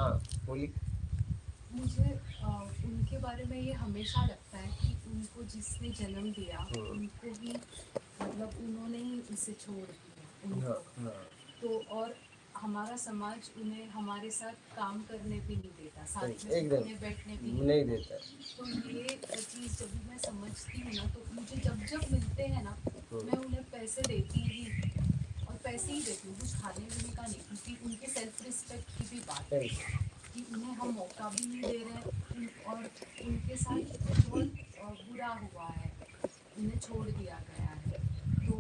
हाँ बोलिए। मुझे उनके बारे में ये हमेशा लगता है कि उनको जिसने जन्म दिया उनको ही मतलब उन्होंने ही उसे छोड़ दिया उनको। तो और हमारा समाज उन्हें हमारे साथ काम करने भी नहीं देता, साथ में उठने बैठने भी नहीं देता। तो ये चीज़ जब भी मैं समझती हूँ ना, तो मुझे जब जब मिलते हैं ना, मैं उन्हें पैसे देती ही और पैसे ही देती हूँ, कुछ खाने पीने का नहीं, क्योंकि उनके सेल्फ रिस्पेक्ट की भी बात है कि उन्हें हम मौका भी नहीं दे रहे और उनके साथ बहुत बुरा हुआ है, उन्हें छोड़ दिया गया है। तो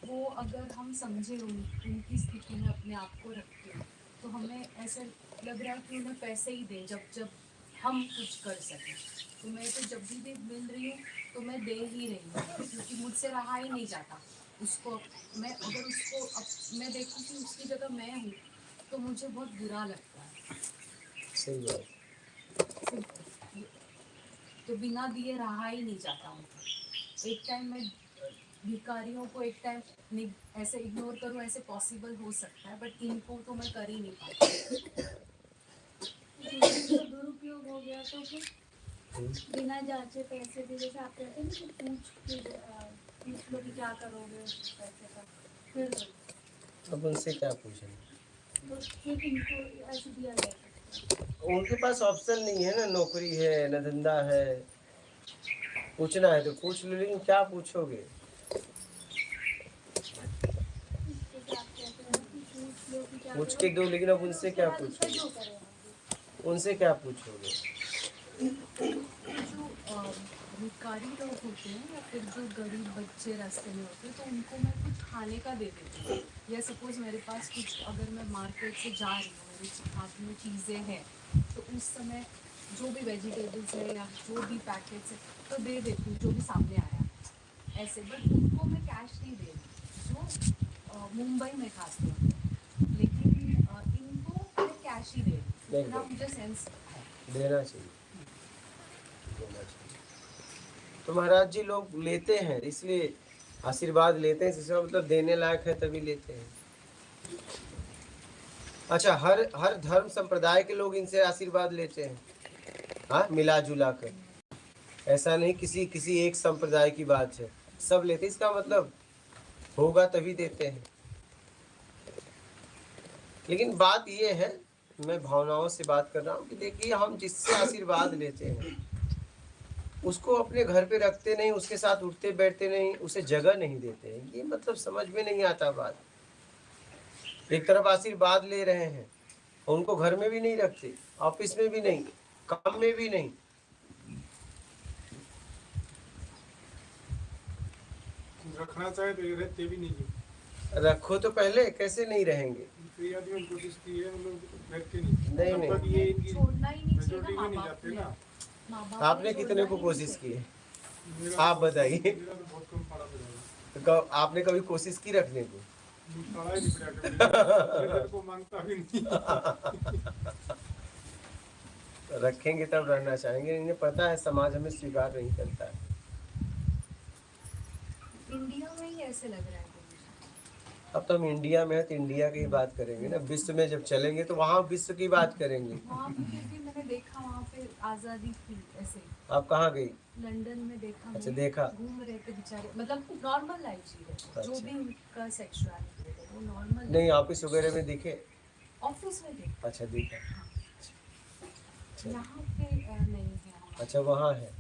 वो अगर हम समझे उनकी स्थिति में अपने आप को रख के, तो हमें ऐसा लग रहा है कि उन्हें पैसे ही दें जब जब हम कुछ कर सकें। तो मैं तो जब भी मिल रही हूँ तो मैं दे ही रही हूँ, क्योंकि मुझसे रहा ही नहीं जाता उसको। मैं अगर उसको मैं देखूँ कि उसकी जगह मैं हूँ तो मुझे बहुत बुरा लगता है। सही बात। तो बिना दिए रहा ही नहीं जाता उनको। एक टाइम में भिखारियों को एक टाइम ऐसे इग्नोर करूँ, ऐसे पॉसिबल हो सकता है, बट इनको तो मैं कर ही नहीं पाती। दुरुपयोग हो गया तो फिर बिना जांचे पैसे भी, जैसे आप कहते हैं ना कि पूछ लो कि क्या करोगे पैसे का, फिर अब उनसे क्या पूछेंगे? तो ठीक इनको ऐसे दिया गया। उनके पास ऑप्शन नहीं है ना, नौकरी है न धंधा है। पूछना है तो पूछ लो, लेकिन क्या पूछोगे? पूछ के दो, लेकिन अब उनसे क्या पूछोगे? उनसे क्या पूछोगे? जो भिखारी लोग होते हैं या फिर जो गरीब बच्चे रास्ते में होते हैं, तो उनको मैं कुछ खाने का दे देती हूँ। या सपोज मेरे पास कुछ, अगर मैं मार्केट से जा रही हूँ, मेरे हाथ में चीज़ें हैं, तो उस समय जो भी वेजिटेबल्स है या जो भी पैकेट्स है तो दे देती हूँ, जो भी सामने आया ऐसे। बट उनको मैं कैश नहीं दे रही, जो मुंबई में खास तौर पर, लेकिन इनको मैं कैश ही दे रही हूँ। इतना मुझे सेंस देना चाहिए। तो महाराज जी लोग लेते हैं, इसलिए आशीर्वाद लेते हैं, इसका मतलब देने लायक है तभी लेते हैं। अच्छा, हर धर्म संप्रदाय के लोग इनसे आशीर्वाद लेते हैं, हाँ, मिला जुला कर। ऐसा नहीं किसी एक संप्रदाय की बात है, सब लेते। इसका मतलब होगा तभी देते हैं। लेकिन बात ये है, मैं भावनाओं से बात कर रहा हूँ कि देखिए, हम जिससे आशीर्वाद लेते हैं उसको अपने घर पे रखते नहीं, उसके साथ उठते बैठते नहीं, उसे जगह नहीं देते हैं। ये मतलब समझ में नहीं आता बात। एक तरफ आशीर्वाद ले रहे हैं, उनको घर में भी नहीं रखते, ऑफिस में भी नहीं, काम में भी नहीं। रखना चाहे तो ये रहते भी नहीं। रखो तो पहले, कैसे नहीं रहेंगे? कोशिश की है, नहीं छोड़ना ही नहीं चाहिए नहीं जाते ना। आपने कितने को कोशिश की है, आप बताइए। बहुत कम पड़ा पड़ेगा। तो आपने कभी कोशिश की रखने को? को मांगता भी नहीं। रखेंगे तब रहना चाहेंगे, इन्हें पता है समाज हमें स्वीकार नहीं करता है। इंडिया में ही ऐसे लग रहा है। अब तो हम इंडिया में है तो इंडिया की बात करेंगे ना, विश्व में जब चलेंगे तो वहाँ विश्व की बात करेंगे। वहाँ पे मैंने देखा, वहाँ पे आज़ादी थी ऐसे। आप कहाँ गई? लंदन में देखा। अच्छा, देखा। घूम रहे थे बेचारे, मतलब नॉर्मल लाइफ जी रहे। अच्छा। जो भी उनका सेक्सुअलिटी है वो नॉर्मल। नहीं, ऑफिस वगैरह में दिखे? ऑफिस में देखा। अच्छा, देखा। यहाँ पे नहीं है। अच्छा, वहाँ है।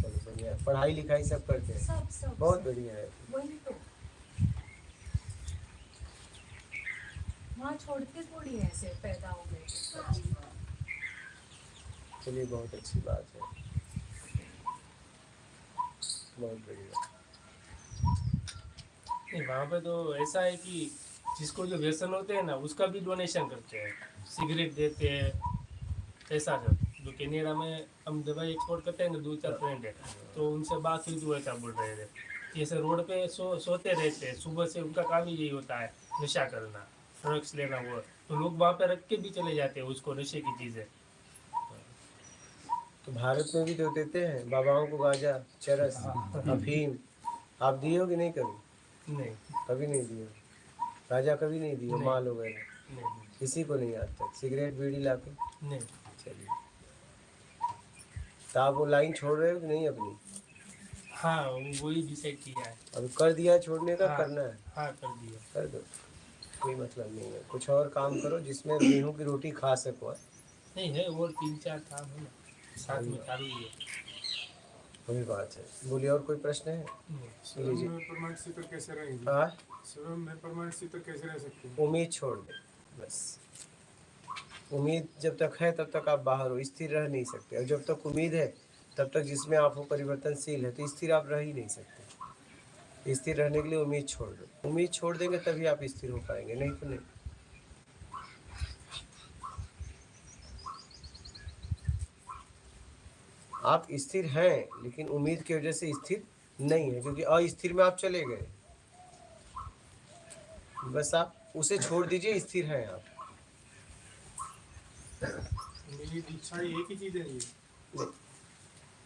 चलो बढ़िया, पढ़ाई लिखाई सब करते हैं? सब बहुत बढ़िया है। वही तो, वहाँ छोड़ते थोड़ी ऐसे पैदा हो गए। चलिए, बहुत अच्छी बात है, बहुत बढ़िया। वहाँ पे तो ऐसा है कि जिसको जो व्यसन होते हैं ना, उसका भी डोनेशन करते हैं, सिगरेट देते हैं, ऐसा सब। जो कनाडा में हम दवाई एक्सपोर्ट करते हैं ना, 2-4 फ्रेंड है, तो उनसे बात हुई तो ऐसा बोल रहे थे, जैसे रोड पे सोते रहते हैं, सुबह से उनका काम ही यही होता है, नशा करना, ड्रग्स लेना। वो तो लोग वहाँ पे रख के भी चले जाते हैं उसको, नशे की चीज़ें। तो भारत में भी तो देते हैं बाबाओं को गांजा, चरस, अफीम। आप दिए हो कि नहीं? कभी नहीं, कभी नहीं दिए? गांजा कभी नहीं दिए? माल वगैरह नहीं किसी को नहीं आज तक सिगरेट बीड़ी लाके? नहीं। चलिए, तो आप वो लाइन छोड़ रहे हो कि नहीं अपनी? हाँ वही डिसाइड किया है। अब कर दिया है छोड़ने का? हाँ। करना है? हाँ कर दिया। कर दो, कोई मतलब नहीं है। कुछ और काम करो जिसमें गेहूं की रोटी खा सको। नहीं है वो 3-4 काम है ना, साथ में चालू ही है। वही बात है। बोलिए, और कोई प्रश्न है? नहीं। शिवम में परमानेंट स्थिति कैसे रहेंगी? हाँ, शिवम में परमानेंट स्थिति कैसे रह सकती है? उम्मीद छोड़ दो बस। उम्मीद जब तक है तब तक आप बाहर हो, स्थिर रह नहीं सकते। और जब तक उम्मीद है तब तक जिसमें आप हो परिवर्तनशील है, तो स्थिर आप रह ही नहीं सकते। स्थिर रहने के लिए उम्मीद छोड़ दो। उम्मीद छोड़ देंगे तभी आप स्थिर हो पाएंगे, नहीं तो नहीं। आप स्थिर हैं लेकिन उम्मीद की वजह से स्थिर नहीं है, क्योंकि अस्थिर में आप चले गए। बस आप उसे छोड़ दीजिए, स्थिर हैं आप। उम्मीद इच्छा एक ही चीज है ये। नहीं,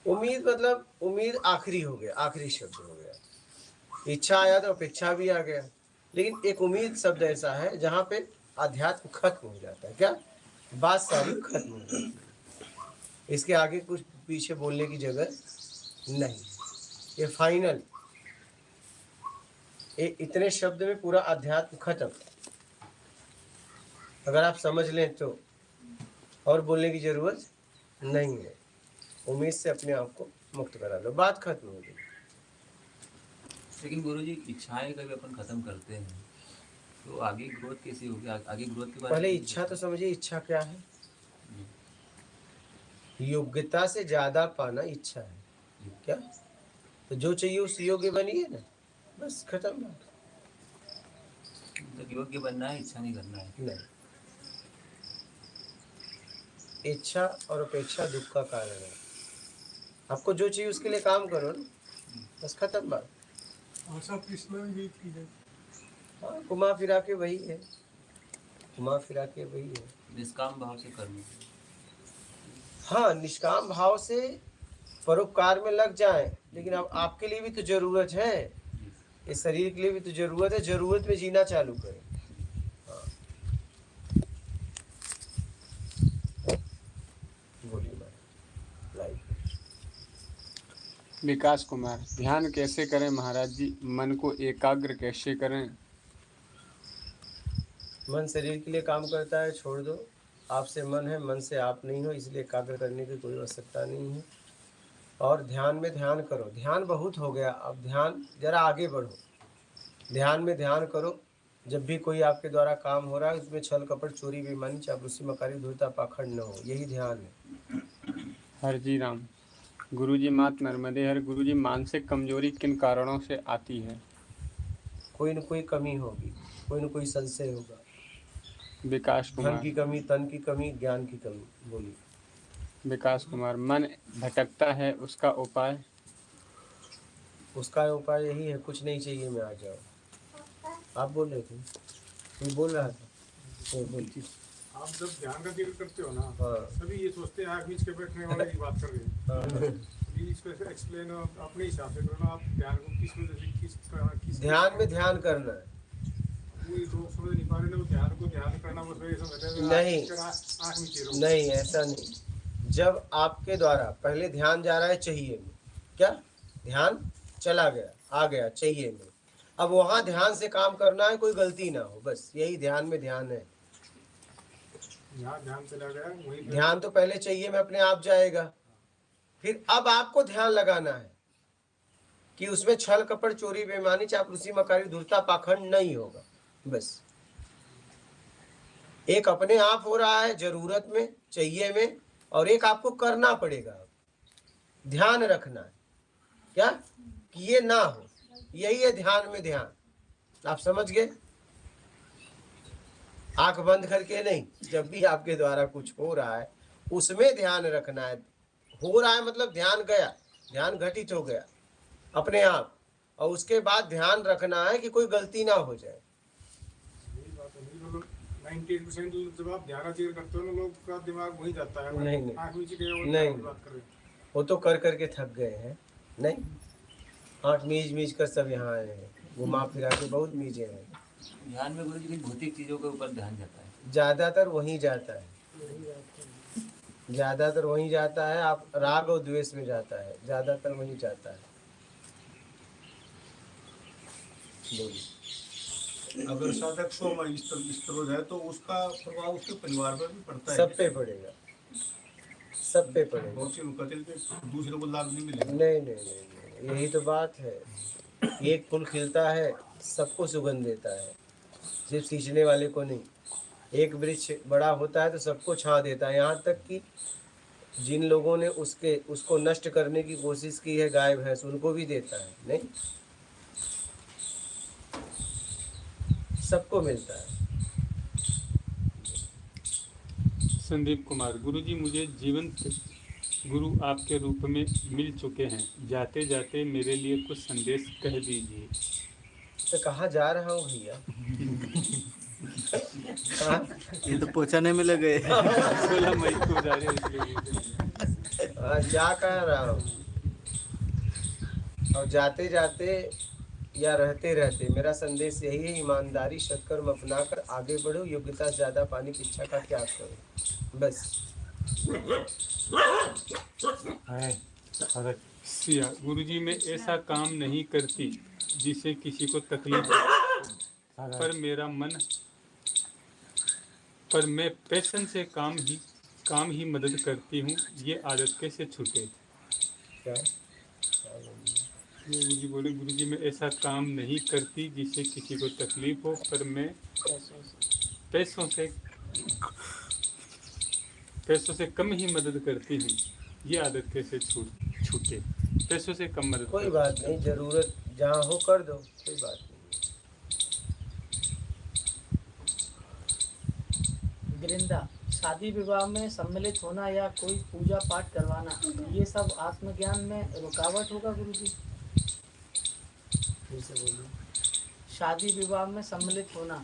उम्मीद मतलब उम्मीद आखिरी हो गया, आखिरी शब्द हो गया। इच्छा आया तो अपेक्षा भी आ गया, लेकिन एक उम्मीद शब्द ऐसा है जहाँ पे अध्यात्म खत्म हो जाता है। क्या बात सारी खत्म हो जाती है, इसके आगे कुछ पीछे बोलने की जगह नहीं। ये फाइनल, इतने शब्द में पूरा अध्यात्म खत्म। अगर आप समझ लें तो और बोलने की जरूरत नहीं है। उम्मीद से अपने आप को मुक्त करा लो, बात खत्म हो गई। लेकिन गुरुजी इच्छाएं कभी अपन खत्म करते हैं तो आगे ग्रोथ कैसी होगी? आगे ग्रोथ के बारे पहले में इच्छा तो समझिए, इच्छा क्या है? योग्यता से ज्यादा पाना इच्छा है। क्या? तो जो चाहिए उस योग्य बनिए ना, बस खत्म बात। मतलब योग्य बनना है, इच्छा नहीं करना है। नहीं, इच्छा और अपेक्षा दुख का कारण है। आपको जो चाहिए उसके लिए काम करो ना, बस खत्म बात। आशा कृष्णा भी की है। हाँ, घुमा फिरा के वही है, घुमा फिरा के वही है। निष्काम भाव से कर्म। हाँ, निष्काम भाव से परोपकार में लग जाएं, लेकिन अब आपके लिए भी तो जरूरत है, इस शरीर के लिए भी तो जरूरत है। जरूरत में जीना चालू करें। हाँ। बोलिए लाइव। विकास कुमार, ध्यान कैसे करें महाराज जी? मन को एकाग्र कैसे करें? मन शरीर के लिए काम करता है, छोड़ दो। आपसे मन है, मन से आप नहीं हो, इसलिए एकाग्र करने की कोई आवश्यकता नहीं है। और ध्यान में ध्यान करो। ध्यान बहुत हो गया, अब ध्यान जरा आगे बढ़ो। ध्यान में ध्यान करो। जब भी कोई आपके द्वारा काम हो रहा है उसमें छल कपट चोरी बेईमानी चापलूसी मकारी धूर्तता पाखंड न हो, यही ध्यान है। हरजी राम। गुरुजी मात नर्मदे हर। गुरुजी, मानसिक कमजोरी किन कारणों से आती है? कोई न कोई कमी होगी, कोई न कोई संशय होगा। विकास धन कुमार। की कमी, तन की कमी, ज्ञान की कमी। बोलिए। विकास कुमार, मन भटकता है, उसका उपाय? उसका उपाय यही है, कुछ नहीं चाहिए मैं आ जाओ। आप बोल रहे थे, कोई बोल रहा था तो बोलिए। आप जब ध्यान का जिक्र करते हो ना, हाँ। सभी ये सोचते हैं आँख मीच के बैठने वाले की बात कर रहे हैं। हाँ। अभी इसको एक्सप्लेन अपने हिसाब से करो ना, आप ध्यान को किस वजह से किस ध्यान में ध्यान करना है। कोई लोग समझ नहीं पा रहे ना, वो ध्यान को ध्यान करना बस वही समझते हैं। नहीं। आँख मीचे रहो। नहीं, ऐसा नहीं। जब आपके द्वारा पहले ध्यान जा रहा है चाहिए में, क्या ध्यान चला गया, आ गया चाहिए में, अब वहां ध्यान से काम करना है, कोई गलती ना हो, बस यही ध्यान में ध्यान है। यहाँ ध्यान चला गया वही ध्यान तो पहले चाहिए में अपने आप जाएगा, फिर अब आपको ध्यान लगाना है कि उसमें छल कपट चोरी बेईमानी चापलूसी मकारी धूर्तता पाखंड नहीं होगा। बस एक अपने आप हो रहा है जरूरत में, चाहिए में, और एक आपको करना पड़ेगा। ध्यान रखना है क्या कि ये ना हो, यही है ध्यान में ध्यान। आप समझ गए? आंख बंद करके नहीं, जब भी आपके द्वारा कुछ हो रहा है उसमें ध्यान रखना है। हो रहा है मतलब ध्यान गया, ध्यान घटित हो गया अपने आप, और उसके बाद ध्यान रखना है कि कोई गलती ना हो जाए। 98% जब आप ध्यान जिक्र करते हो ना, लोग का दिमाग वही जाता है। नहीं। आँख मीच के वो नहीं। बात कर रहे हैं। वो तो कर करके थक गए हैं। नहीं, आँख मीच मीच कर सब यहाँ आए हैं, घुमा फिरा के बहुत मीचे हैं। ध्यान में गुरुजी की भौतिक चीजों के ऊपर ध्यान जाता है। ज्यादातर वहीं जाता है, ज्यादातर वहीं जाता है। आप राग और द्वेष में जाता है, ज्यादातर वहीं जाता है। बोलिए। अगर साधक सोम स्तर है तो उसका प्रभाव उसके परिवार पर भी पड़ता है। सब पे पड़ेगा, सब पे पड़ेगा। बहुत से लोग कहते हैं कि दूसरे को लाभ नहीं मिलेगा। नहीं, यही तो बात है। एक फूल खिलता है, सबको सुगंध देता है, सिर्फ सींचने वाले को नहीं। एक वृक्ष बड़ा होता है तो सबको छां देता है, यहाँ तक कि जिन लोगों ने उसको नष्ट करने की कोशिश की है, गाय भैंस, उनको भी देता है। नहीं, सबको मिलता है। संदीप कुमार, गुरुजी मुझे जीवंत गुरु आपके रूप में मिल चुके हैं, जाते जाते मेरे लिए कुछ संदेश कह दीजिए। तो कहाँ जा रहा हूँ भैया? हाँ? ये तो पोछा नहीं मिल गए। 16 मई को जा रहे हैं इसलिए। क्या कह रहा हूँ? और जाते जाते या रहते रहते मेरा संदेश यही है, ईमानदारी सत्कर्म अपनाकर आगे बढ़ो, योग्यता से ज्यादा पाने की इच्छा का त्याग करो, बस। सिया, गुरुजी मैं ऐसा काम नहीं करती जिससे किसी को तकलीफ हो, पर मैं पैशन से काम ही मदद करती हूँ, ये आदत कैसे छूटे? क्या गुरुजी बोले, गुरुजी मैं ऐसा काम नहीं करती जिससे किसी को तकलीफ हो, पर मैं पैसों से कम ही मदद करती हूँ, ये आदत कैसे छूटे? पैसों से कम मदद। कोई बात नहीं, जरूरत जहाँ हो कर दो, कोई बात नहीं। वृंदा, शादी विवाह में सम्मिलित होना या कोई पूजा पाठ करवाना, ये सब आत्मज्ञान में रुकावट होगा गुरुजी? फिर से बोलिए। शादी विवाह में सम्मिलित होना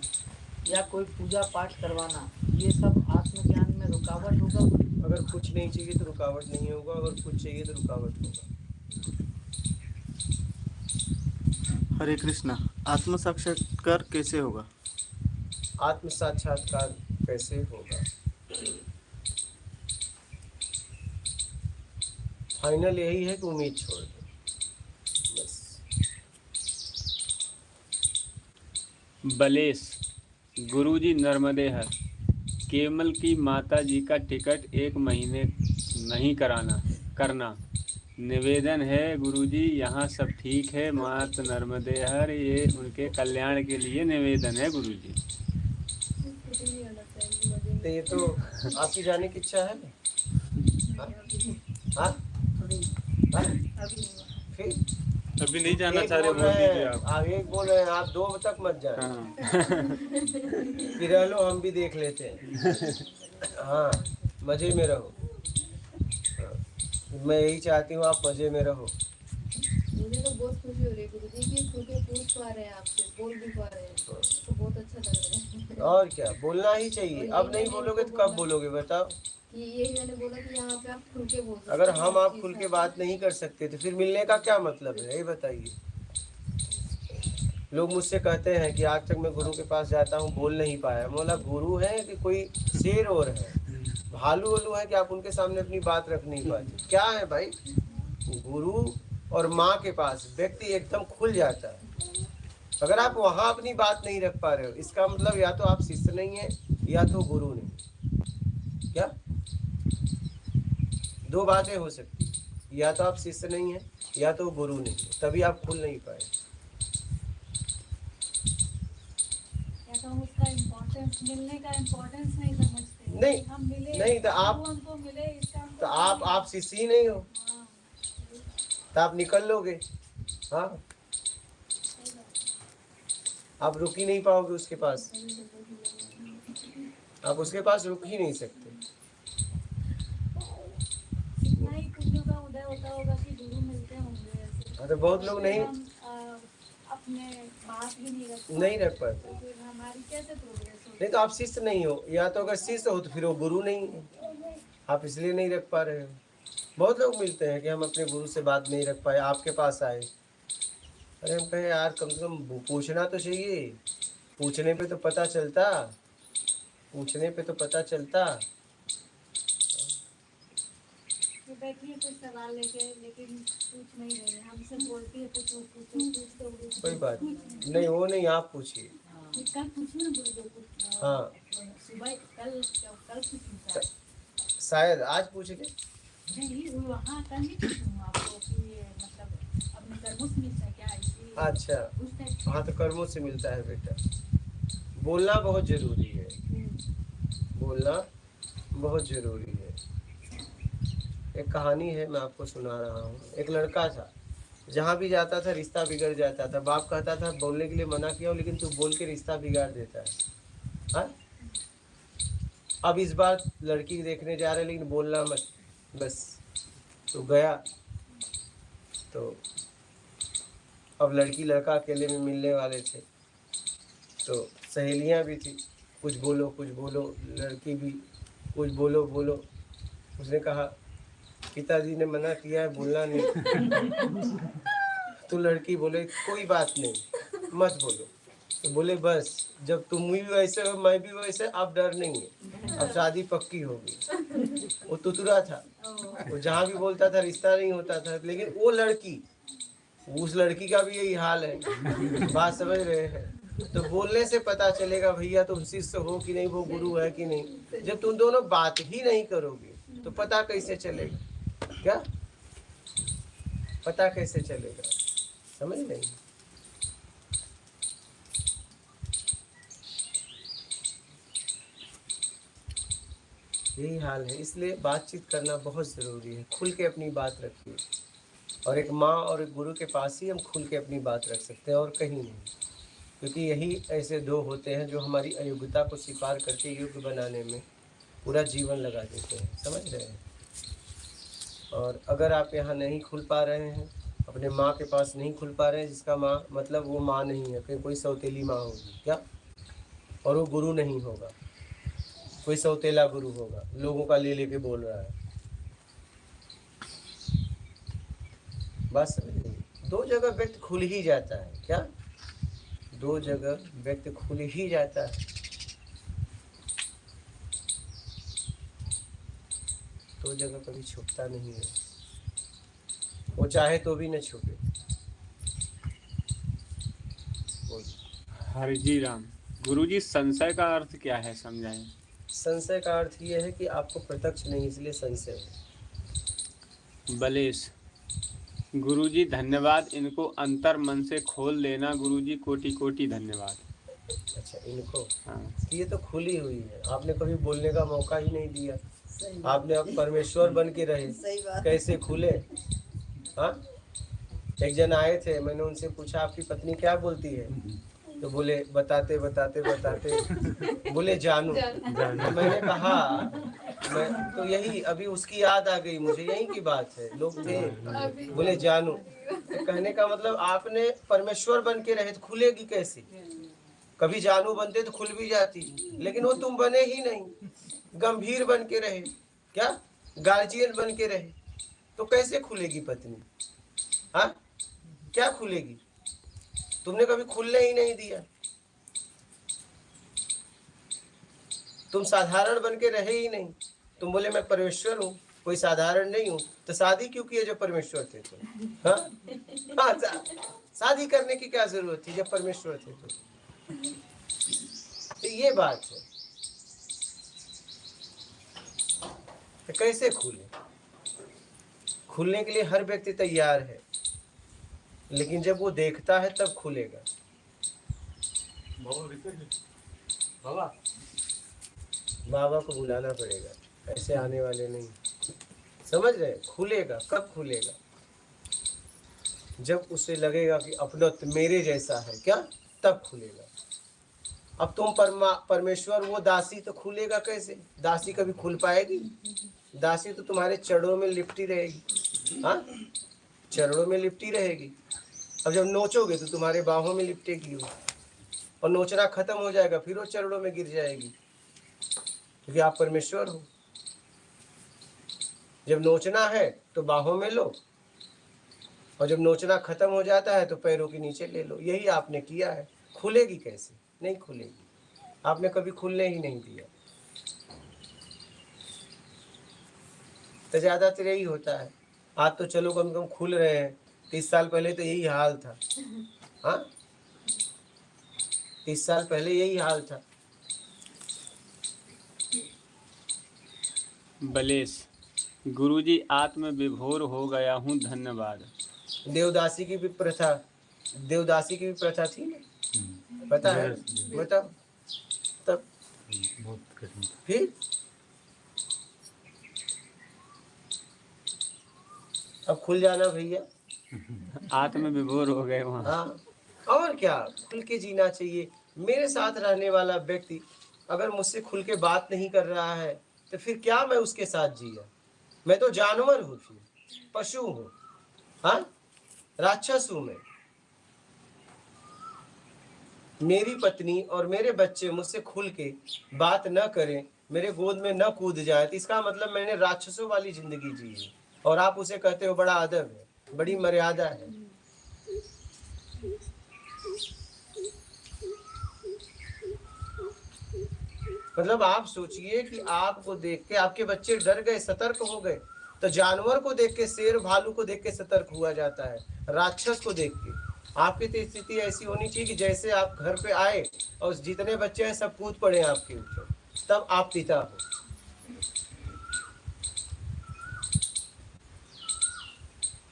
या कोई पूजा पाठ करवाना, ये सब आत्मज्ञान में रुकावट होगा? अगर कुछ नहीं चाहिए तो रुकावट नहीं होगा, अगर कुछ चाहिए तो रुकावट होगा। हरे कृष्णा, आत्म साक्षात्कार कैसे होगा? आत्म साक्षात्कार कैसे होगा? फाइनल यही है कि उम्मीद छोड़ दो, बस। बलेश, गुरुजी नर्मदे हर, केवल की माता जी का टिकट 1 महीने नहीं करना निवेदन है गुरुजी। यहाँ सब ठीक है, मात नर्मदे हर, ये उनके कल्याण के लिए निवेदन है गुरुजी। तो ये तो आपकी जाने की इच्छा है ना? हाँ? फिर अभी नहीं जाना एक चाह रहे, बोल बोल रहे दीजिए हैं, आप। आप एक बोल रहे हैं, आप 2 तक मत जाए। हाँ। कि रह लो, हम भी देख लेते हैं। हाँ, मजे में रहो। हाँ, मैं यही चाहती हूँ, आप मजे में रहो। मुझे तो बहुत खुशी हो रही है गुरुजी कि खुल के पूछ पा रहे हैं आपसे, बोल भी पा रहे हैं, तो बहुत अच्छा लग रहा है। और क्या, बोलना ही चाहिए। अब नहीं बोलोगे तो कब बोलोगे बताओ? कि यही मैंने बोला कि यहाँ पे आप खुल के बोल सकते अगर हैं हम हर आप चीज़ खुल के है। बात नहीं कर सकते तो फिर मिलने का क्या मतलब है, ये बताइए। लोग मुझसे कहते हैं कि आज तक मैं गुरु के पास जाता हूँ, बोल नहीं पाया। बोला, गुरु है कि कोई शेर और है, भालू ओलू है कि आप उनके सामने अपनी बात रख नहीं पाते? क्या है भाई, गुरु और माँ के पास व्यक्ति एकदम खुल जाता है। अगर आप वहाँ अपनी बात नहीं रख पा रहे हो, इसका मतलब या तो आप शिष्य नहीं है या तो गुरु नहीं। क्या 2 बातें हो सकती, या तो आप शिष्य नहीं है या तो गुरु नहीं है, तभी आप खुल नहीं पाए। या तो हम उसका इम्पोर्टेंस, मिलने का इम्पोर्टेंस नहीं समझते। नहीं, हम मिले नहीं तो आप- गुरु हमको मिले, इसका हमको तो आप शिष्य ही नहीं हो, हाँ, तो आप निकल लोगे। हाँ, आप रुक ही नहीं पाओगे उसके पास, आप उसके पास रुक ही नहीं सकते। इतना ही पुण्यों का उदय होता होगा कि गुरु मिलते होंगे ऐसे। हाँ, तो बहुत लोग नहीं हम, अपने बात भी नहीं रख पाते। तो फिर हमारी कैसे प्रोग्रेस होगी? नहीं तो आप शिष्य नहीं हो, या तो अगर शिष्य हो तो फिर वो गुरु नहीं है, आप इसलिए नहीं रख पा रहे हो। बहुत लोग मिलते हैं कि हम अपने गुरु से बात नहीं रख पाए, आपके पास आए। अरे हम कहे यार, कम से कम पूछना तो चाहिए, पूछने पे तो पता चलता। पूछने पे तो पता चलता। तो बैठिए कुछ सवाल लेके, लेकिन पूछ नहीं रहे हैं। हमसे बोलती है पूछो पूछो पूछ तो कोई बात नहीं, वो नहीं, आप पूछिए। कल पूछो ना गुरुदेव कुछ। हाँ सुबह कल कुछ पूछा शायद आज पूछ ले। नहीं, वो वहाँ कल नहीं पूछूँ आपको कि मतलब अपने कर्मों से मिलता है क्या, इसलिए अच्छा उस टाइप हाँ, तो कर्मों से मिलता है बेटा। बोलना बहुत जरूरी है, बोलना बहुत जरूरी है। एक कहानी है, मैं आपको सुना रहा हूँ। एक लड़का था, जहाँ भी जाता था रिश्ता बिगड़ जाता था। बाप कहता था बोलने के लिए मना किया, लेकिन तू बोल के रिश्ता बिगाड़ देता है। हाँ? अब इस बार लड़की देखने जा रहे, लेकिन बोलना मत, बस। तो गया, तो अब लड़की लड़का अकेले में मिलने वाले थे, तो सहेलियां भी थी, कुछ बोलो कुछ बोलो, लड़की भी कुछ बोलो बोलो। उसने कहा पिताजी ने मना किया है, बोलना नहीं। तो लड़की बोले कोई बात नहीं, मत बोलो। तो बोले बस, जब तुम भी वैसे हो मैं भी वैसे, अब डर नहीं है, अब शादी पक्की होगी। वो तुतुरा था, वो जहाँ भी बोलता था रिश्ता नहीं होता था। लेकिन वो लड़की, उस लड़की का भी यही हाल है। बात समझ रहे हैं? तो बोलने से पता चलेगा भैया तुम शिष्य हो कि नहीं, वो गुरु है कि नहीं। जब तुम दोनों बात ही नहीं करोगे तो पता कैसे चलेगा? क्या पता कैसे चलेगा? समझ नहीं। यही हाल है, इसलिए बातचीत करना बहुत ज़रूरी है। खुल के अपनी बात रखिए, और एक माँ और एक गुरु के पास ही हम खुल के अपनी बात रख सकते हैं, और कहीं नहीं। क्योंकि यही ऐसे दो होते हैं जो हमारी अयोग्यता को स्वीकार करके योग्य बनाने में पूरा जीवन लगा देते हैं। समझ रहे हैं? और अगर आप यहाँ नहीं खुल पा रहे हैं, अपने माँ के पास नहीं खुल पा रहे हैं, जिसका माँ मतलब वो माँ नहीं है, फिर कोई सौतेली माँ होगी क्या, और वो गुरु नहीं होगा, कोई सौतेला गुरु होगा, लोगों का ले लेके बोल रहा है। बस दो जगह व्यक्ति खुल ही जाता है। क्या? दो जगह व्यक्ति खुल ही जाता है। दो जगह कभी छुपता नहीं है, वो चाहे तो भी न छुपे। हरिजी राम। गुरुजी संशय का अर्थ क्या है, समझाएं। संशय का अर्थ ये है कि आपको प्रत्यक्ष नहीं, इसलिए संशय है। बलेश। गुरुजी धन्यवाद, इनको अंतर मन से खोल देना गुरुजी, कोटि कोटि धन्यवाद। अच्छा, इनको हाँ। ये तो खुली हुई है, आपने कभी बोलने का मौका ही नहीं दिया। आपने अब परमेश्वर बन के रहे, कैसे खुले? हाँ, एक जन आए थे, मैंने उनसे पूछा आपकी पत्नी क्या बोलती है, तो बोले बताते बताते बताते बोले जानू। मैंने कहा मैं तो यही, अभी उसकी याद आ गई मुझे, यही की बात है। लोग थे, बोले जानू। तो कहने का मतलब आपने परमेश्वर बन के रहे तो खुलेगी कैसे? कभी जानू बनते तो खुल भी जाती, लेकिन वो तुम बने ही नहीं, गंभीर बन के रहे, क्या गार्जियन बन के रहे, तो कैसे खुलेगी पत्नी? हाँ, क्या खुलेगी? तुमने कभी खुलने ही नहीं दिया। तुम साधारण बन के रहे ही नहीं। तुम बोले मैं परमेश्वर हूँ, कोई साधारण नहीं हूँ, तो शादी क्यों किए जब परमेश्वर थे तो? हाँ? हाँ, शादी करने की क्या जरूरत थी जब परमेश्वर थे तो ये बात है। तो कैसे खुले? खुलने के लिए हर व्यक्ति तैयार है, लेकिन जब वो देखता है तब खुलेगा। बाबा को बुलाना पड़ेगा, ऐसे आने वाले नहीं। समझ रहे? खुलेगा कब खुलेगा? जब उसे लगेगा कि अपनत्व मेरे जैसा है, क्या, तब खुलेगा। अब तुम परमेश्वर, वो दासी, तो खुलेगा कैसे? दासी कभी खुल पाएगी? दासी तो तुम्हारे चरणों में लिपटी रहेगी। हाँ, चरणों में लिपटी रहेगी। अब जब नोचोगे तो तुम्हारे बाहों में लिपटेगी वो, और नोचना खत्म हो जाएगा, फिर वो चरणों में गिर जाएगी, क्योंकि आप परमेश्वर हो। जब नोचना है तो बाहों में लो, और जब नोचना खत्म हो जाता है तो पैरों के नीचे ले लो। यही आपने किया है। खुलेगी कैसे? नहीं खुलेगी। आपने कभी खुलने ही नहीं दिया। तो ज़्यादातर यही होता है। आज तो चलो कम से कम खुल रहे हैं, 30 साल पहले तो यही हाल था। हाँ, 30 साल पहले यही हाल था। बलेश, गुरुजी आत्म विभोर हो गया हूँ, धन्यवाद। देवदासी की भी प्रथा थी ना, पता है? बताओ तब फिर अब खुल जाना भैया। आत्म विभोर हो गए वहाँ। हाँ, और क्या, खुल के जीना चाहिए। मेरे साथ रहने वाला व्यक्ति अगर मुझसे खुल के बात नहीं कर रहा है तो फिर क्या मैं उसके साथ जिया? मैं तो जानवर हूँ, पशु हूँ, हाँ, राक्षस हूँ मैं। मेरी पत्नी और मेरे बच्चे मुझसे खुल के बात न करें, मेरे गोद में न कूद जाए, तो इसका मतलब मैंने राक्षसों वाली जिंदगी जी है। और आप उसे कहते हो बड़ा अदब है, बड़ी मर्यादा है। मतलब आप सोचिए कि आपको देख के आपके बच्चे डर गए, सतर्क हो गए, तो जानवर को देख के, शेर भालू को देख के सतर्क हुआ जाता है, राक्षस को देख के। आपकी तो स्थिति ऐसी होनी चाहिए कि जैसे आप घर पे आए और जितने बच्चे हैं सब कूद पड़े आपके ऊपर, तब आप पिता हो।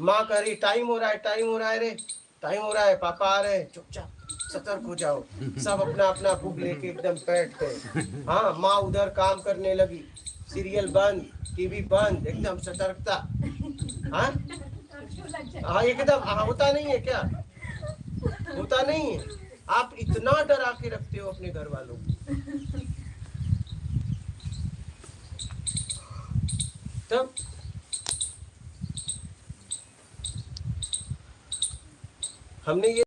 माँ कह रही टाइम हो रहा है, टाइम हो रहा है रे, टाइम हो रहा है, पापा आ रहे हैं, चुपचाप सतर्क हो जाओ। सब अपना अपना बुक लेके एकदम बैठ गए। हाँ, माँ उधर काम करने लगी, सीरियल बंद, टीवी बंद, एकदम सतर्कता। हाँ हाँ, एकदम। हाँ, होता नहीं है क्या? होता नहीं है? आप इतना डरा के रखते हो अपने घर वालों को, तब हमने ये